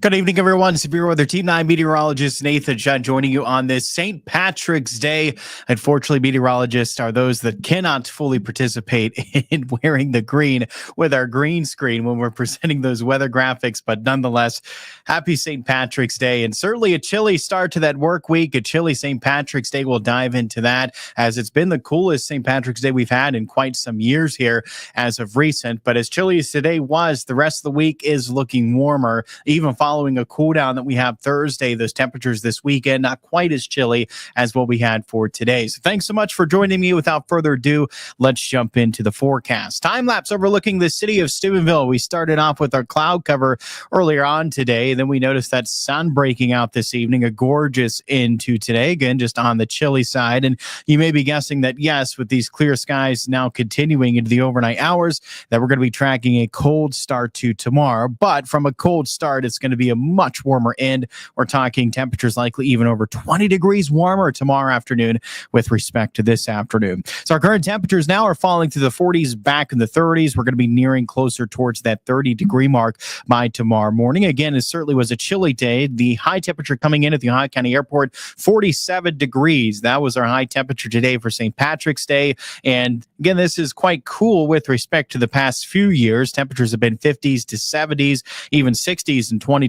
Good evening, everyone. Severe Weather Team 9 meteorologist Nathan Judd joining you on this St. Patrick's Day. Unfortunately, meteorologists are those that cannot fully participate in wearing the green with our green screen when we're presenting those weather graphics. But nonetheless, happy St. Patrick's Day, and certainly a chilly start to that work week. A chilly St. Patrick's Day. We'll dive into that as it's been the coolest St. Patrick's Day we've had in quite some years here as of recent. But as chilly as today was, the rest of the week is looking warmer, even following a cool down that we have Thursday. Those temperatures this weekend, not quite as chilly as what we had for today. So thanks so much for joining me. Without further ado, let's jump into the forecast. Time lapse overlooking the city of Steubenville. We started off with our cloud cover earlier on today. Then we noticed that sun breaking out this evening, a gorgeous into today. Again, just on the chilly side. And you may be guessing that, yes, with these clear skies now continuing into the overnight hours, that we're going to be tracking a cold start to tomorrow. But from a cold start, it's going to be a much warmer end. We're talking temperatures likely even over 20 degrees warmer tomorrow afternoon with respect to this afternoon. So our current temperatures now are falling to the 40s, back in the 30s. We're going to be nearing closer towards that 30-degree mark by tomorrow morning. Again, it certainly was a chilly day. The high temperature coming in at the Ohio County Airport, 47 degrees. That was our high temperature today for St. Patrick's Day. And again, this is quite cool with respect to the past few years. Temperatures have been 50s to 70s, even 60s in 2021.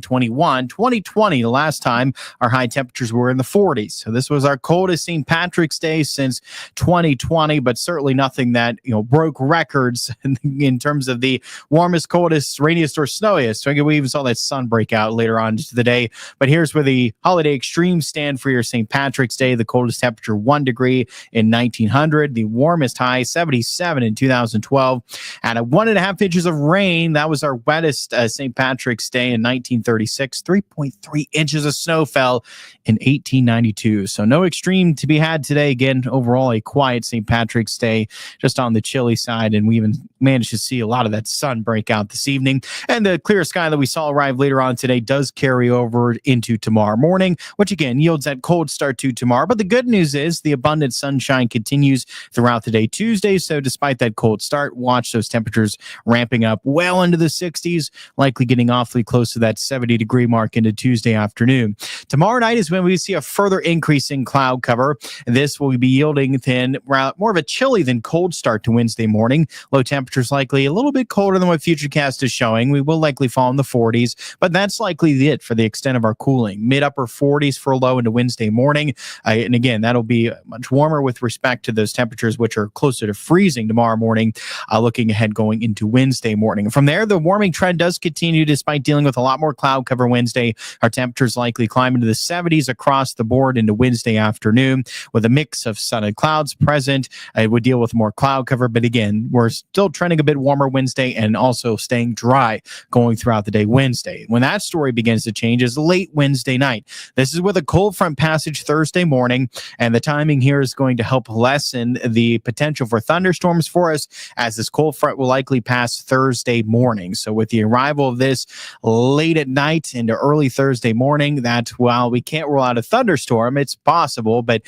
2020, the last time our high temperatures were in the 40s. So this was our coldest St. Patrick's Day since 2020, but certainly nothing that, broke records in terms of the warmest, coldest, rainiest, or snowiest. So we even saw that sun break out later on into the day. But here's where the holiday extremes stand for your St. Patrick's Day. The coldest temperature, 1 degree in 1900. The warmest high, 77 in 2012. And 1.5 inches of rain. That was our wettest St. Patrick's Day in 1936. 3.3 inches of snow fell in 1892. So no extreme to be had today. Again, overall, a quiet St. Patrick's Day, just on the chilly side. And we even managed to see a lot of that sun break out this evening. And the clear sky that we saw arrive later on today does carry over into tomorrow morning, which again yields that cold start to tomorrow. But the good news is the abundant sunshine continues throughout the day Tuesday. So despite that cold start, watch those temperatures ramping up well into the 60s, likely getting awfully close to that 70-degree mark into Tuesday afternoon. Tomorrow night is when we see a further increase in cloud cover. This will be yielding then more of a chilly than cold start to Wednesday morning. Low temperatures likely a little bit colder than what Futurecast is showing. We will likely fall in the 40s, but that's likely it for the extent of our cooling. Mid-upper 40s for a low into Wednesday morning. And again, that'll be much warmer with respect to those temperatures, which are closer to freezing tomorrow morning, looking ahead going into Wednesday morning. From there, the warming trend does continue despite dealing with a lot more cloud cover Wednesday. Our temperatures likely climb into the 70s across the board into Wednesday afternoon with a mix of sun and clouds present. It would deal with more cloud cover, but again, we're still trending a bit warmer Wednesday and also staying dry going throughout the day Wednesday. When that story begins to change is late Wednesday night. This is with a cold front passage Thursday morning, and the timing here is going to help lessen the potential for thunderstorms for us as this cold front will likely pass Thursday morning. So with the arrival of this late at night into early Thursday morning, that while we can't rule out a thunderstorm, it's possible, but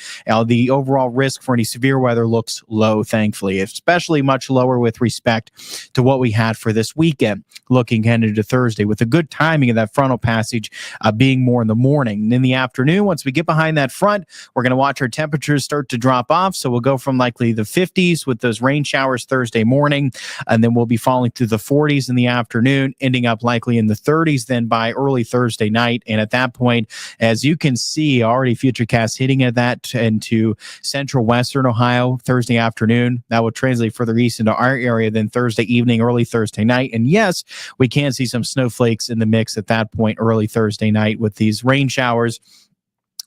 the overall risk for any severe weather looks low, thankfully, especially much lower with respect to what we had for this weekend, looking ahead into Thursday, with a good timing of that frontal passage being more in the morning. And in the afternoon, once we get behind that front, we're going to watch our temperatures start to drop off. So we'll go from likely the 50s with those rain showers Thursday morning, and then we'll be falling to the 40s in the afternoon, ending up likely in the 30s then by early Thursday night. And at that point, as you can see, already Futurecast hitting at that into central western Ohio Thursday afternoon. That will translate further east into our area then Thursday evening, early Thursday night. And yes, we can see some snowflakes in the mix at that point early Thursday night with these rain showers.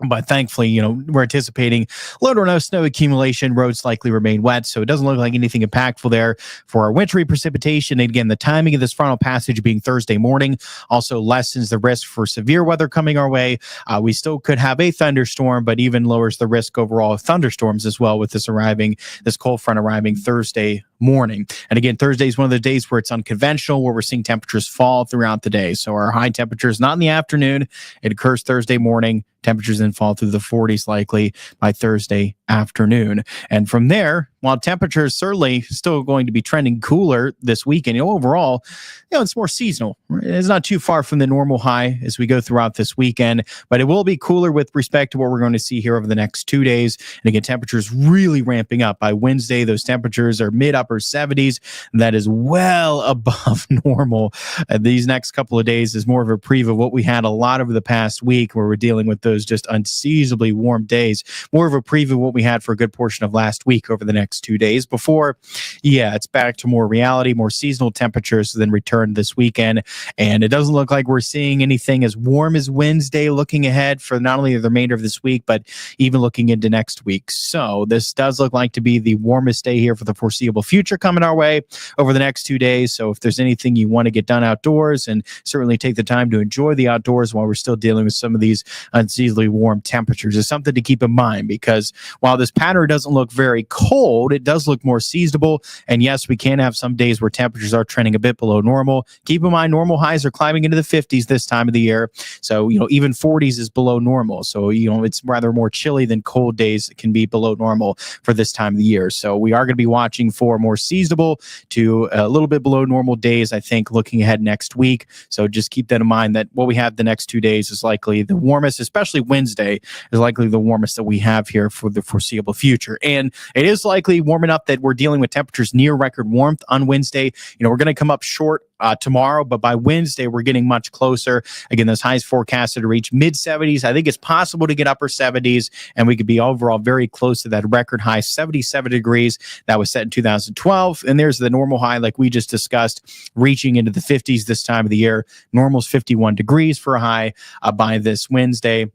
But thankfully, we're anticipating little or no snow accumulation. Roads likely remain wet, so it doesn't look like anything impactful there for our wintry precipitation. And again, the timing of this frontal passage being Thursday morning also lessens the risk for severe weather coming our way. We still could have a thunderstorm, but even lowers the risk overall of thunderstorms as well with this cold front arriving Thursday morning. And again, Thursday is one of the days where it's unconventional, where we're seeing temperatures fall throughout the day. So our high temperatures not in the afternoon. It occurs Thursday morning. Temperatures then fall through the 40s likely by Thursday afternoon. And from there, while temperatures certainly still going to be trending cooler this weekend, overall, it's more seasonal. It's not too far from the normal high as we go throughout this weekend, but it will be cooler with respect to what we're going to see here over the next 2 days. And again, temperatures really ramping up. By Wednesday, those temperatures are mid-upper 70s. That is well above normal. These next couple of days is more of a preview of what we had a lot over the past week, where we're dealing with those just unseasonably warm days. More of a preview of what we had for a good portion of last week over the next 2 days before, it's back to more reality, more seasonal temperatures, then return this weekend. And it doesn't look like we're seeing anything as warm as Wednesday looking ahead for not only the remainder of this week, but even looking into next week. So this does look like to be the warmest day here for the foreseeable future coming our way over the next 2 days. So if there's anything you want to get done outdoors, and certainly take the time to enjoy the outdoors while we're still dealing with some of these unseasonably warm temperatures, is something to keep in mind, because while this pattern doesn't look very cold, it does look more seasonable. And yes, we can have some days where temperatures are trending a bit below normal. Keep in mind, normal highs are climbing into the 50s this time of the year. So, even 40s is below normal. So, it's rather more chilly than cold days can be below normal for this time of the year. So we are going to be watching for more seasonable to a little bit below normal days, I think, looking ahead next week. So just keep that in mind, that what we have the next 2 days is likely the warmest, especially Wednesday is likely the warmest that we have here for the foreseeable future. And it is likely warm enough that we're dealing with temperatures near record warmth on Wednesday. We're going to come up short tomorrow, but by Wednesday, we're getting much closer. Again, those highs forecasted to reach mid 70s. I think it's possible to get upper 70s, and we could be overall very close to that record high 77 degrees that was set in 2012. And there's the normal high, like we just discussed, reaching into the 50s this time of the year. Normal's 51 degrees for a high by this Wednesday.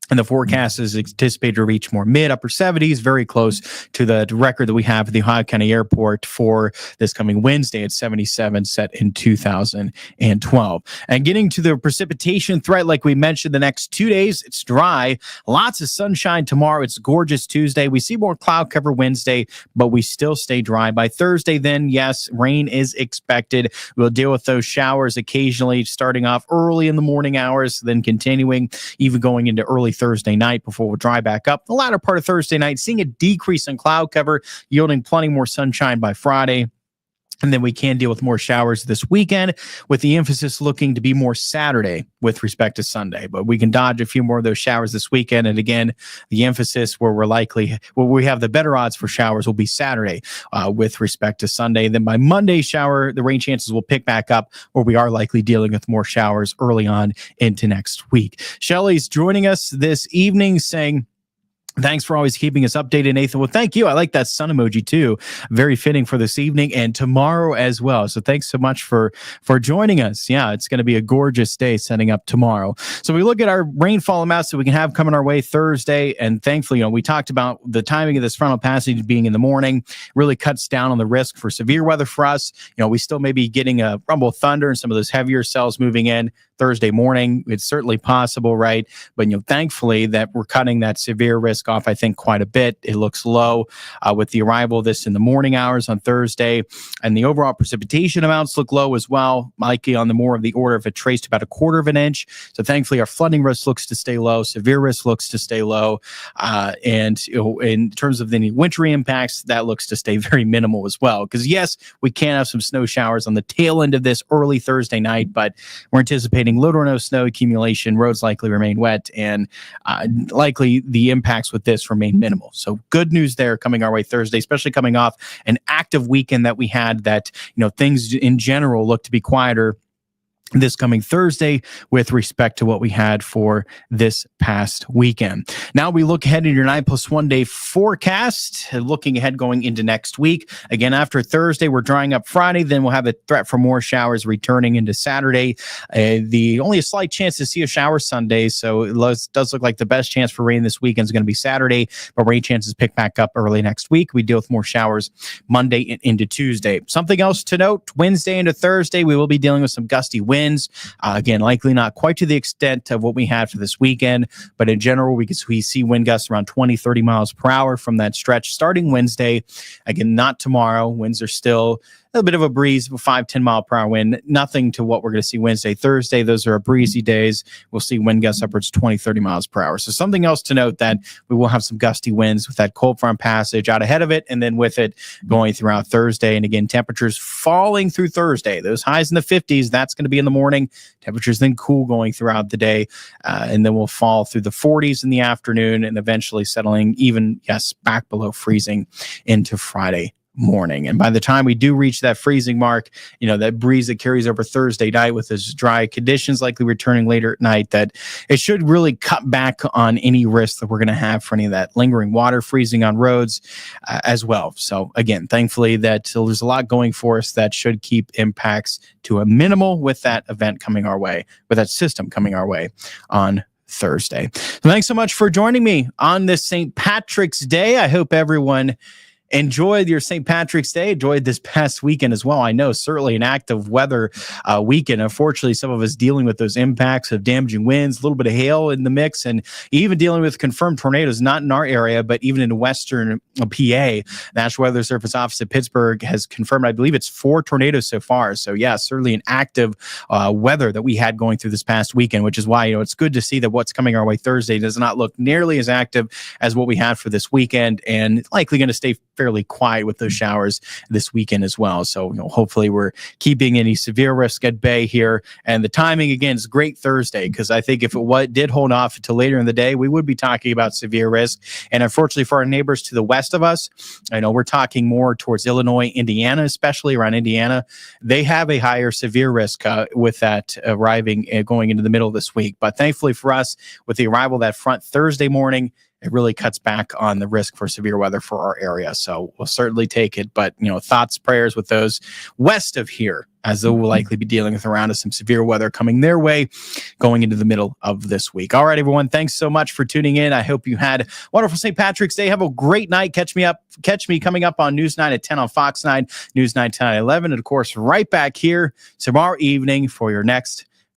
And the forecast is anticipated to reach more mid-upper 70s, very close to the record that we have at the Ohio County Airport for this coming Wednesday at 77, set in 2012. And getting to the precipitation threat, like we mentioned, the next 2 days, it's dry. Lots of sunshine tomorrow. It's gorgeous Tuesday. We see more cloud cover Wednesday, but we still stay dry. By Thursday, then, yes, rain is expected. We'll deal with those showers occasionally, starting off early in the morning hours, then continuing, even going into early Thursday night before we'll dry back up. The latter part of Thursday night, seeing a decrease in cloud cover, yielding plenty more sunshine by Friday. And then we can deal with more showers this weekend, with the emphasis looking to be more Saturday with respect to Sunday. But we can dodge a few more of those showers this weekend. And again, the emphasis where we have the better odds for showers will be Saturday with respect to Sunday. Then by Monday, the rain chances will pick back up, where we are likely dealing with more showers early on into next week. Shelly's joining us this evening saying, thanks for always keeping us updated, Nathan. Well, thank you. I like that sun emoji too. Very fitting for this evening and tomorrow as well. So thanks so much for joining us. Yeah, it's going to be a gorgeous day setting up tomorrow. So we look at our rainfall amounts that we can have coming our way Thursday. And thankfully, we talked about the timing of this frontal passage being in the morning really cuts down on the risk for severe weather for us. We still may be getting a rumble thunder and some of those heavier cells moving in Thursday morning. It's certainly possible, right? But, thankfully that we're cutting that severe risk off, I think, quite a bit. It looks low with the arrival of this in the morning hours on Thursday. And the overall precipitation amounts look low as well, likely on the more of the order of a trace to about 1/4 of an inch. So thankfully, our flooding risk looks to stay low. Severe risk looks to stay low. And in terms of any wintry impacts, that looks to stay very minimal as well. Because yes, we can have some snow showers on the tail end of this early Thursday night, but we're anticipating little or no snow accumulation. Roads likely remain wet, and likely the impacts with this remain minimal. So good news there coming our way Thursday, especially coming off an active weekend that we had, that things in general look to be quieter this coming Thursday with respect to what we had for this past weekend. Now we look ahead in your 9+1 day forecast, looking ahead going into next week. Again, after Thursday, we're drying up Friday. Then we'll have a threat for more showers returning into Saturday. The only a slight chance to see a shower Sunday. So it does look like the best chance for rain this weekend is going to be Saturday, but rain chances pick back up early next week. We deal with more showers Monday into Tuesday. Something else to note, Wednesday into Thursday, we will be dealing with some gusty winds. Again, likely not quite to the extent of what we had for this weekend, but in general, we see wind gusts around 20, 30 miles per hour from that stretch starting Wednesday. Again, not tomorrow. Winds are still a bit of a breeze, a 5-10 mile per hour wind. Nothing to what we're going to see Wednesday, Thursday. Those are breezy days. We'll see wind gusts upwards 20-30 miles per hour. So something else to note, that we will have some gusty winds with that cold front passage out ahead of it, and then with it going throughout Thursday. And again, temperatures falling through Thursday. Those highs in the 50s, that's going to be in the morning. Temperatures then cool going throughout the day, and then we'll fall through the 40s in the afternoon, and eventually settling even, yes, back below freezing into Friday morning. And by the time we do reach that freezing mark, that breeze that carries over Thursday night with those dry conditions likely returning later at night, that it should really cut back on any risk that we're going to have for any of that lingering water freezing on roads as well. So again, thankfully that there's a lot going for us that should keep impacts to a minimal with that event coming our way, with that system coming our way on Thursday. So thanks so much for joining me on this St. Patrick's Day. I hope everyone enjoyed your St. Patrick's Day, enjoyed this past weekend as well. I know certainly an active weather weekend. Unfortunately, some of us dealing with those impacts of damaging winds, a little bit of hail in the mix, and even dealing with confirmed tornadoes, not in our area, but even in western PA. National Weather Service Office at Pittsburgh has confirmed, I believe it's 4 tornadoes so far. So yeah, certainly an active weather that we had going through this past weekend, which is why, it's good to see that what's coming our way Thursday does not look nearly as active as what we had for this weekend, and likely going to stay fairly quiet with those showers this weekend as well. So, hopefully we're keeping any severe risk at bay here. And the timing, again, is great Thursday, because I think if it did hold off until later in the day, we would be talking about severe risk. And unfortunately for our neighbors to the west of us, I know we're talking more towards Illinois, Indiana, especially around Indiana. They have a higher severe risk with that arriving going into the middle of this week. But thankfully for us, with the arrival of that front Thursday morning, it really cuts back on the risk for severe weather for our area. So we'll certainly take it. But, thoughts, prayers with those west of here, as they'll likely be dealing with around us some severe weather coming their way going into the middle of this week. All right, everyone. Thanks so much for tuning in. I hope you had a wonderful St. Patrick's Day. Have a great night. Catch me coming up on News 9 at 10 on Fox 9, News 9, 10 at 11. And of course, right back here tomorrow evening for your next